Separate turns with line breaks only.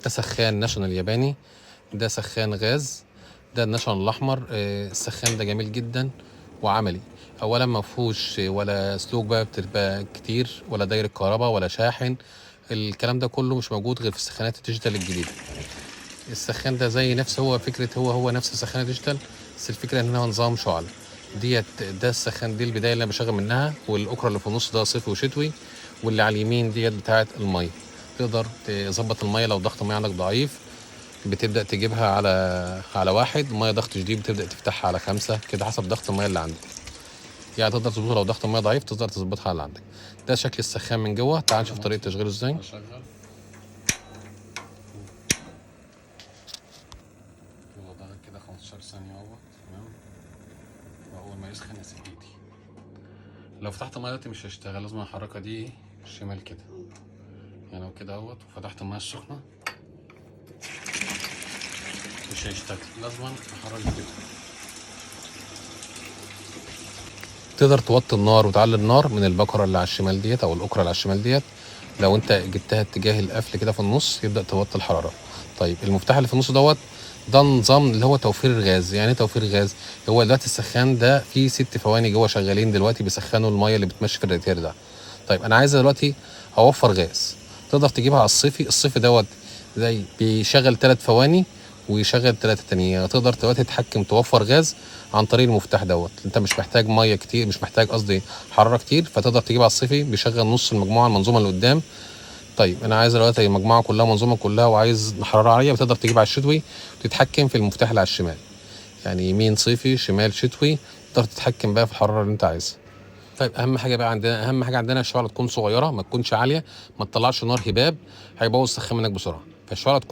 ده سخان ناشونال ياباني، ده سخان غاز، ده الناشونال الاحمر. السخان ده جميل جدا وعملي. اولا ما فيهوش ولا سلوك بقى بتبقى كتير، ولا دايره كهرباء، ولا شاحن. الكلام ده كله مش موجود غير في السخانات الديجيتال الجديده. السخان ده زي نفس هو فكره هو نفس السخان الديجيتال، بس الفكره ان هو نظام شعل. ده السخان دي البدايه اللي انا بشغل منها، والاكره اللي في النص ده صيفي وشتوي، واللي على اليمين ديت بتاعه الميه. تقدر تظبط الميه لو ضغط الميه عندك ضعيف، بتبدا تجيبها على 1. ميه ضغط شديد بتبدا تفتحها على 5 كده، حسب ضغط الميه اللي عندك. يعني تقدر تظبطها لو ضغط الميه ضعيف، تقدر تظبطها على اللي عندك. ده شكل السخان من جوه. تعال نشوف طريقه تشغيله ازاي. ضغط كده 15 ثانيه اهو. تمام. واول ما يسخن اسيب ايدي. لو فتحت الميه دلوقتي مش هيشتغل، لازم الحركه دي شمال كده. يعني لو كده اهوت وفتحت الميه السخنه مش هيشتغل، لازم احرك كده. تقدر توطي النار وتعلي النار من البكره اللي على الشمال ديت او الاكره اللي على الشمال ديت. لو انت جبتها اتجاه القفل كده في النص يبدا توطي الحراره. طيب المفتاح اللي في النص دوت، ده نظام اللي هو توفير الغاز. يعني توفير الغاز، هو دلوقتي السخان ده فيه 6 فواني جوه شغالين دلوقتي بيسخنوا الميه اللي بتمشي في الرادياتير ده. طيب انا عايز دلوقتي اوفر غاز. تقدر تجيبها على الصيفي دوت، زي بيشغل 3 فواني ويشغل 3 تانيين. تقدر دلوقتي تتحكم توفر غاز عن طريق المفتاح دوت. انت مش محتاج ميه كتير، مش محتاج قصدي حراره كتير، فتقدر تجيب على الصيفي بيشغل نص المجموعه المنظومه اللي قدام. طيب انا عايز دلوقتي المجموعه كلها منظومه كلها وعايز حراره عاليه، بتقدر تجيب على الشتوي وتتحكم في المفتاح اللي على الشمال. يعني يمين صيفي، شمال شتوي، تقدر تتحكم بقى في الحراره اللي انت عايزها. طيب اهم حاجه عندنا الشعله تكون صغيره، ما تكونش عاليه، ما تطلعش نار هباب هيبوظ السخان منك بسرعه. فالشعله تكون